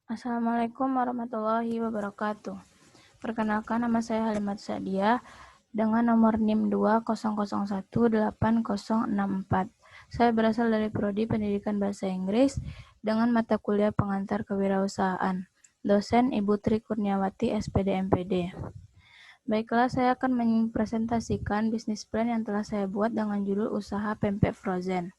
Assalamualaikum warahmatullahi wabarakatuh. Perkenalkan, nama saya Halimat Sadiah dengan nomor NIM 200180064. Saya berasal dari Prodi Pendidikan Bahasa Inggris dengan mata kuliah pengantar kewirausahaan. Dosen Ibu Tri Kurniawati, SPD MPD. Baiklah, saya akan mempresentasikan bisnis plan yang telah saya buat dengan judul usaha pempek frozen.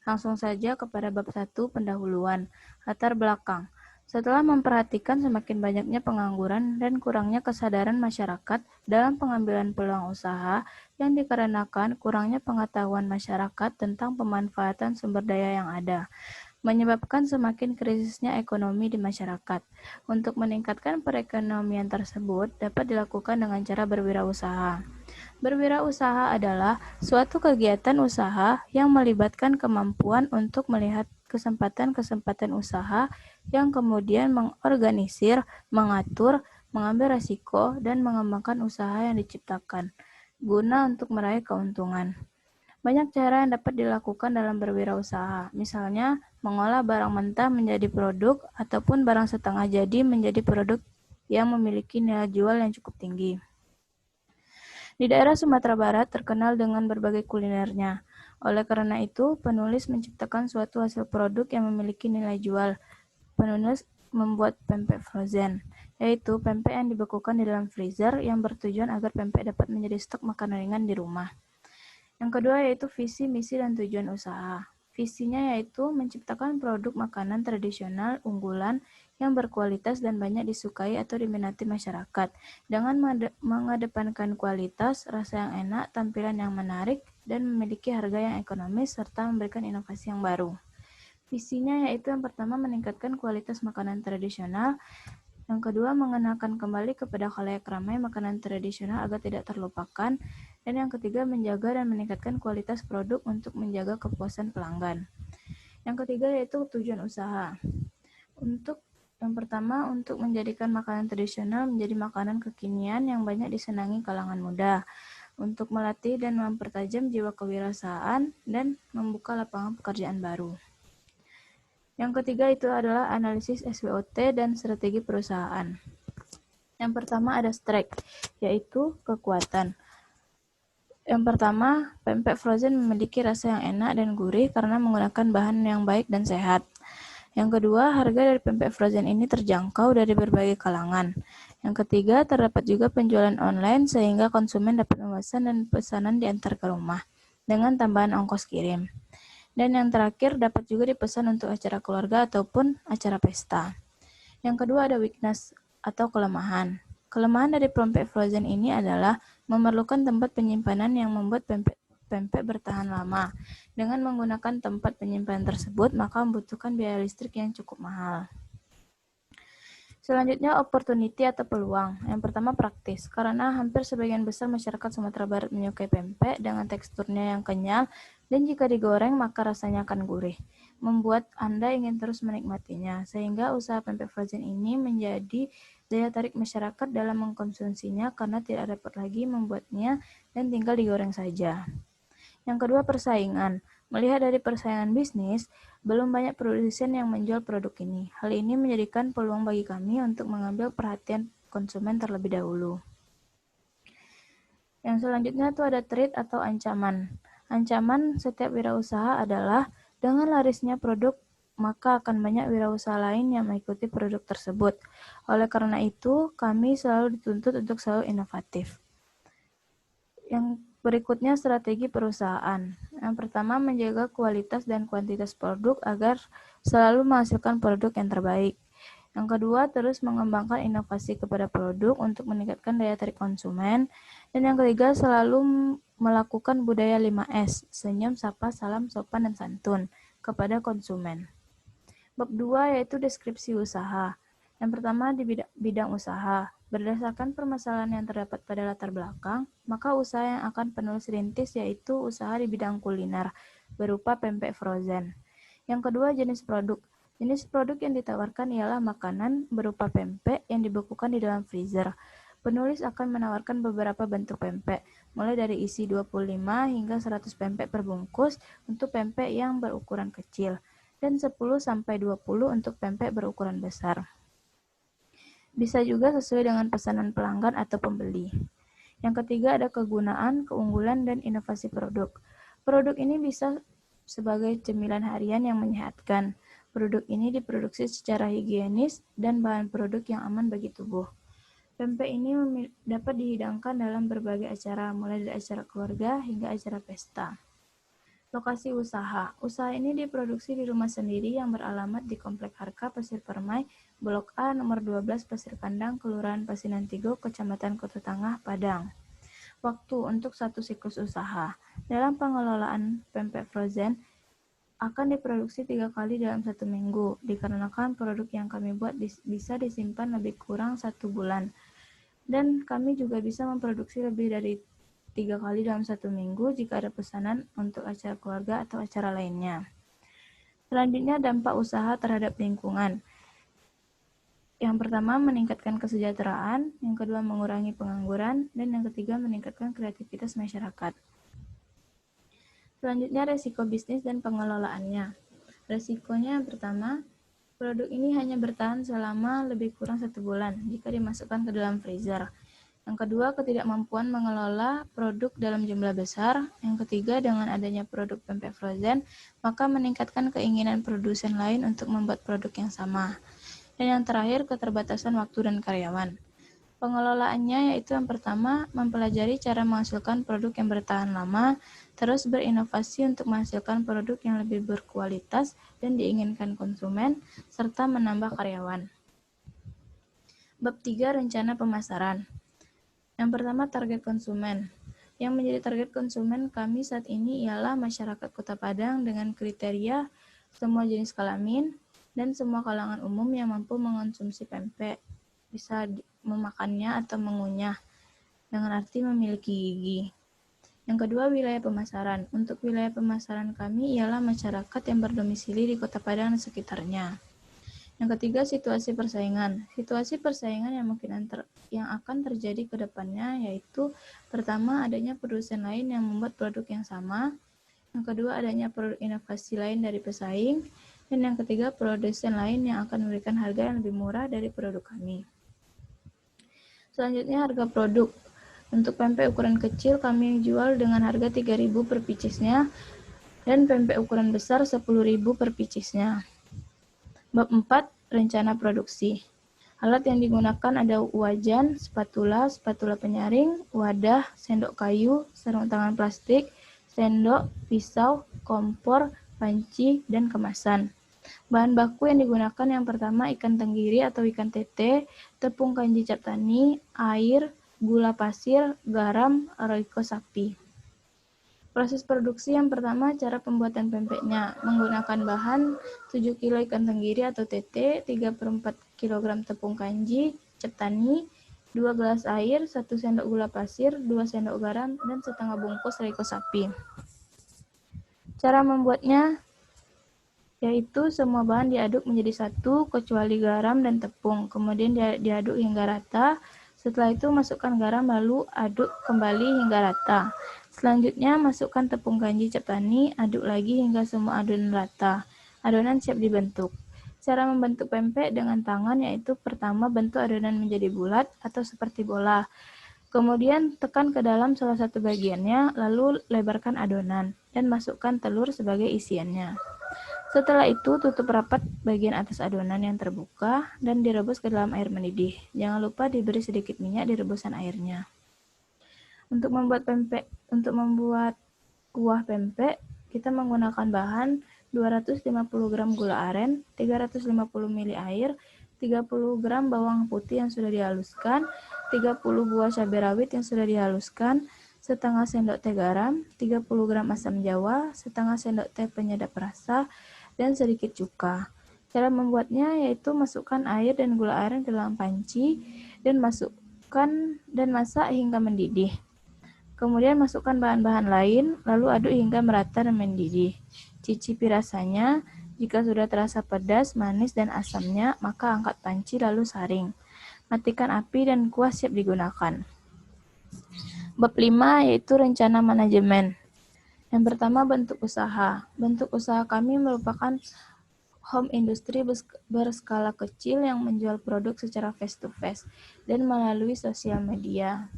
Langsung saja kepada bab 1, pendahuluan. Latar belakang. Setelah memperhatikan semakin banyaknya pengangguran dan kurangnya kesadaran masyarakat dalam pengambilan peluang usaha yang dikarenakan kurangnya pengetahuan masyarakat tentang pemanfaatan sumber daya yang ada, menyebabkan semakin krisisnya ekonomi di masyarakat. Untuk meningkatkan perekonomian tersebut dapat dilakukan dengan cara berwirausaha. Berwirausaha adalah suatu kegiatan usaha yang melibatkan kemampuan untuk melihat kesempatan-kesempatan usaha yang kemudian mengorganisir, mengatur, mengambil risiko, dan mengembangkan usaha yang diciptakan guna untuk meraih keuntungan. Banyak cara yang dapat dilakukan dalam berwirausaha, misalnya mengolah barang mentah menjadi produk ataupun barang setengah jadi menjadi produk yang memiliki nilai jual yang cukup tinggi. Di daerah Sumatera Barat terkenal dengan berbagai kulinernya. Oleh karena itu, penulis menciptakan suatu hasil produk yang memiliki nilai jual. Penulis membuat pempek frozen, yaitu pempek yang dibekukan di dalam freezer yang bertujuan agar pempek dapat menjadi stok makanan ringan di rumah. Yang kedua yaitu visi, misi, dan tujuan usaha. Visinya yaitu menciptakan produk makanan tradisional unggulan yang berkualitas dan banyak disukai atau diminati masyarakat, dengan mengedepankan kualitas, rasa yang enak, tampilan yang menarik, dan memiliki harga yang ekonomis, serta memberikan inovasi yang baru. Visinya yaitu yang pertama meningkatkan kualitas makanan tradisional, yang kedua mengenalkan kembali kepada khalayak ramai makanan tradisional agar tidak terlupakan, dan yang ketiga menjaga dan meningkatkan kualitas produk untuk menjaga kepuasan pelanggan. Yang ketiga yaitu tujuan usaha. Yang pertama, untuk menjadikan makanan tradisional menjadi makanan kekinian yang banyak disenangi kalangan muda, untuk melatih dan mempertajam jiwa kewirausahaan dan membuka lapangan pekerjaan baru. Yang ketiga itu adalah analisis SWOT dan strategi perusahaan. Yang pertama ada strike, yaitu kekuatan. Yang pertama, pempek frozen memiliki rasa yang enak dan gurih karena menggunakan bahan yang baik dan sehat. Yang kedua, harga dari pempek frozen ini terjangkau dari berbagai kalangan. Yang ketiga, terdapat juga penjualan online sehingga konsumen dapat memesan dan pesanan diantar ke rumah dengan tambahan ongkos kirim. Dan yang terakhir, dapat juga dipesan untuk acara keluarga ataupun acara pesta. Yang kedua ada weakness atau kelemahan. Kelemahan dari pempek frozen ini adalah memerlukan tempat penyimpanan yang membuat pempek bertahan lama. Dengan menggunakan tempat penyimpanan tersebut, maka membutuhkan biaya listrik yang cukup mahal. Selanjutnya, opportunity atau peluang. Yang pertama, praktis. Karena hampir sebagian besar masyarakat Sumatera Barat menyukai pempek dengan teksturnya yang kenyal dan jika digoreng maka rasanya akan gurih, membuat Anda ingin terus menikmatinya. Sehingga usaha pempek frozen ini menjadi daya tarik masyarakat dalam mengkonsumsinya karena tidak dapat lagi membuatnya dan tinggal digoreng saja. Yang kedua, persaingan. Melihat dari persaingan bisnis, belum banyak produsen yang menjual produk ini. Hal ini menjadikan peluang bagi kami untuk mengambil perhatian konsumen terlebih dahulu. Yang selanjutnya itu ada threat atau ancaman. Ancaman setiap wirausaha adalah dengan larisnya produk, maka akan banyak wirausaha lain yang mengikuti produk tersebut. Oleh karena itu, kami selalu dituntut untuk selalu inovatif. Yang berikutnya strategi perusahaan. Yang pertama, menjaga kualitas dan kuantitas produk agar selalu menghasilkan produk yang terbaik. Yang kedua, terus mengembangkan inovasi kepada produk untuk meningkatkan daya tarik konsumen. Dan yang ketiga, selalu melakukan budaya 5S, senyum, sapa, salam, sopan, dan santun kepada konsumen. Bab 2 yaitu deskripsi usaha. Yang pertama di bidang usaha. Berdasarkan permasalahan yang terdapat pada latar belakang, maka usaha yang akan penulis rintis yaitu usaha di bidang kuliner, berupa pempek frozen. Yang kedua, jenis produk. Jenis produk yang ditawarkan ialah makanan berupa pempek yang dibekukan di dalam freezer. Penulis akan menawarkan beberapa bentuk pempek, mulai dari isi 25 hingga 100 pempek per bungkus untuk pempek yang berukuran kecil, dan 10-20 untuk pempek berukuran besar. Bisa juga sesuai dengan pesanan pelanggan atau pembeli. Yang ketiga ada kegunaan, keunggulan, dan inovasi produk. Produk ini bisa sebagai cemilan harian yang menyehatkan. Produk ini diproduksi secara higienis dan bahan produk yang aman bagi tubuh. Pempek ini dapat dihidangkan dalam berbagai acara, mulai dari acara keluarga hingga acara pesta. Lokasi usaha. Usaha ini diproduksi di rumah sendiri yang beralamat di Komplek Harka, Pasir Permai, Blok A, nomor 12, Pasir Pandang, Kelurahan Pasinan Tigo, Kecamatan Kota Tangah, Padang. Waktu untuk satu siklus usaha. Dalam pengelolaan pempek frozen, akan diproduksi 3 kali dalam 1 minggu, dikarenakan produk yang kami buat bisa disimpan lebih kurang 1 bulan. Dan kami juga bisa memproduksi lebih dari 3 kali dalam 1 minggu jika ada pesanan untuk acara keluarga atau acara lainnya. Selanjutnya, dampak usaha terhadap lingkungan. Yang pertama, meningkatkan kesejahteraan, yang kedua, mengurangi pengangguran, dan yang ketiga, meningkatkan kreativitas masyarakat. Selanjutnya, resiko bisnis dan pengelolaannya. Resikonya yang pertama, produk ini hanya bertahan selama lebih kurang 1 bulan jika dimasukkan ke dalam freezer. Yang kedua, ketidakmampuan mengelola produk dalam jumlah besar. Yang ketiga, dengan adanya produk pempek frozen, maka meningkatkan keinginan produsen lain untuk membuat produk yang sama. Dan yang terakhir, keterbatasan waktu dan karyawan. Pengelolaannya yaitu yang pertama, mempelajari cara menghasilkan produk yang bertahan lama, terus berinovasi untuk menghasilkan produk yang lebih berkualitas dan diinginkan konsumen, serta menambah karyawan. Bab 3, rencana pemasaran. Yang pertama, target konsumen. Yang menjadi target konsumen kami saat ini ialah masyarakat Kota Padang dengan kriteria semua jenis kelamin dan semua kalangan umum yang mampu mengonsumsi pempek, bisa memakannya atau mengunyah, dengan arti memiliki gigi. Yang kedua, wilayah pemasaran. Untuk wilayah pemasaran kami ialah masyarakat yang berdomisili di Kota Padang dan sekitarnya. Yang ketiga, situasi persaingan. Situasi persaingan yang akan terjadi ke depannya yaitu pertama, adanya produsen lain yang membuat produk yang sama. Yang kedua, adanya produk inovasi lain dari pesaing. Dan yang ketiga, produsen lain yang akan memberikan harga yang lebih murah dari produk kami. Selanjutnya, harga produk. Untuk pempek ukuran kecil kami jual dengan harga 3.000 per picisnya dan pempek ukuran besar 10.000 per picisnya. Bab 4, rencana produksi. Alat yang digunakan ada wajan, spatula penyaring, wadah, sendok kayu, sarung tangan plastik, sendok, pisau, kompor, panci, dan kemasan. Bahan baku yang digunakan yang pertama ikan tenggiri atau ikan tete, tepung kanji cap tani, air, gula pasir, garam, roiko sapi. Proses produksi yang pertama, cara pembuatan pempeknya. Menggunakan bahan 7 kg ikan tenggiri atau tete, 3/4 kg tepung kanji, cap tani, 2 gelas air, 1 sendok gula pasir, 2 sendok garam, dan setengah bungkus roiko sapi. Cara membuatnya yaitu semua bahan diaduk menjadi satu kecuali garam dan tepung. Kemudian diaduk hingga rata. Setelah itu masukkan garam lalu aduk kembali hingga rata. Selanjutnya masukkan tepung kanji cap tani, aduk lagi hingga semua adonan rata. Adonan siap dibentuk. Cara membentuk pempek dengan tangan yaitu pertama bentuk adonan menjadi bulat atau seperti bola. Kemudian tekan ke dalam salah satu bagiannya, lalu lebarkan adonan dan masukkan telur sebagai isiannya. Setelah itu tutup rapat bagian atas adonan yang terbuka dan direbus ke dalam air mendidih. Jangan lupa diberi sedikit minyak di rebusan airnya. Untuk membuat kuah pempek, kita menggunakan bahan 250 gram gula aren, 350 ml air, 30 gram bawang putih yang sudah dihaluskan, 30 buah cabai rawit yang sudah dihaluskan, setengah sendok teh garam, 30 gram asam jawa, setengah sendok teh penyedap rasa, dan sedikit cuka. Cara membuatnya yaitu masukkan air dan gula aren ke dalam panci dan masak hingga mendidih. Kemudian masukkan bahan-bahan lain, lalu aduk hingga merata dan mendidih. Cicipi rasanya, jika sudah terasa pedas, manis, dan asamnya, maka angkat panci lalu saring. Matikan api dan kuah siap digunakan. Bab 5 yaitu rencana manajemen. Yang pertama, bentuk usaha. Bentuk usaha kami merupakan home industry berskala kecil yang menjual produk secara face-to-face dan melalui sosial media.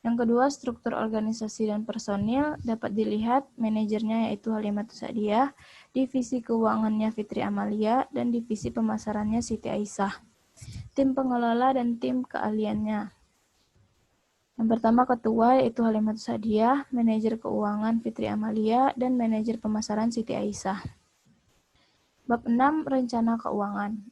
Yang kedua, struktur organisasi dan personil dapat dilihat manajernya yaitu Halimatus Sa'diyah, divisi keuangannya Fitri Amalia, dan divisi pemasarannya Siti Aisyah. Tim pengelola dan tim keahliannya. Yang pertama ketua yaitu Halimatus Sa'diyah, manajer keuangan Fitri Amalia, dan manajer pemasaran Siti Aisyah. Bab 6, rencana keuangan.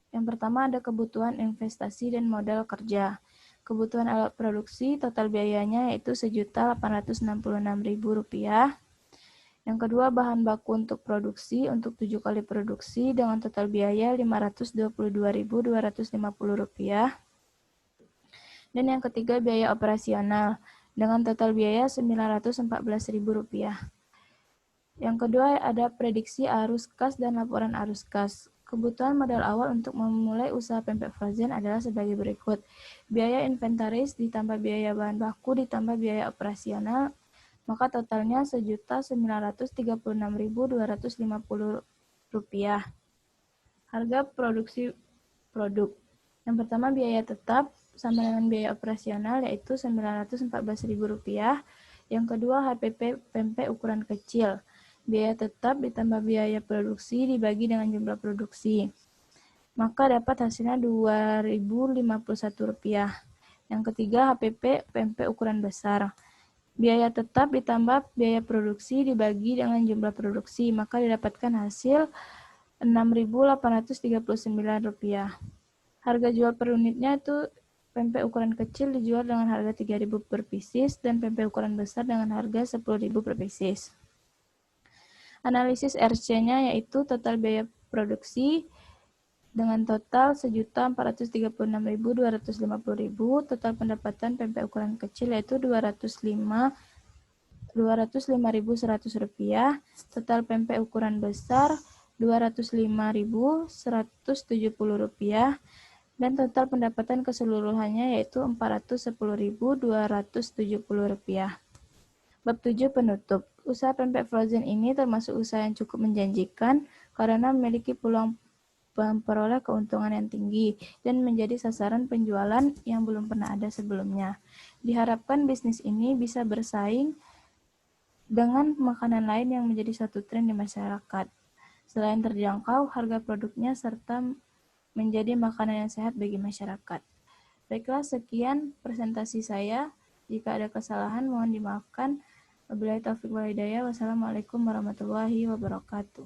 Yang pertama ada kebutuhan investasi dan modal kerja. Kebutuhan alat produksi total biayanya yaitu Rp1.866.000. Yang kedua, bahan baku untuk produksi untuk 7 kali produksi dengan total biaya Rp522.250. Dan yang ketiga, biaya operasional dengan total biaya Rp914.000. Yang kedua, ada prediksi arus kas dan laporan arus kas. Kebutuhan modal awal untuk memulai usaha pempek frozen adalah sebagai berikut. Biaya inventaris ditambah biaya bahan baku ditambah biaya operasional, maka totalnya Rp1.936.250. Harga produksi produk. Yang pertama biaya tetap sama dengan biaya operasional yaitu Rp914.000. Yang kedua HPP pempek ukuran kecil. Biaya tetap ditambah biaya produksi dibagi dengan jumlah produksi. Maka dapat hasilnya Rp2.051. Yang ketiga HPP pempek ukuran besar. Biaya tetap ditambah biaya produksi dibagi dengan jumlah produksi. Maka didapatkan hasil Rp6.839. Harga jual per unitnya itu pempek ukuran kecil dijual dengan harga Rp3.000 per pieces dan pempek ukuran besar dengan harga Rp10.000 per pieces. Analisis RC-nya yaitu total biaya produksi dengan total Rp1.436.250. Total pendapatan pempek ukuran kecil yaitu Rp205.100. Total pempek ukuran besar Rp205.170. Dan total pendapatan keseluruhannya yaitu Rp410.270. Bab 7 penutup. Usaha pempek frozen ini termasuk usaha yang cukup menjanjikan karena memiliki peluang memperoleh keuntungan yang tinggi dan menjadi sasaran penjualan yang belum pernah ada sebelumnya. Diharapkan bisnis ini bisa bersaing dengan makanan lain yang menjadi satu tren di masyarakat. Selain terjangkau harga produknya serta menjadi makanan yang sehat bagi masyarakat. Baiklah, sekian presentasi saya. Jika ada kesalahan mohon dimaafkan. Wabillahi taufiq wal hidayah. Wassalamualaikum warahmatullahi wabarakatuh.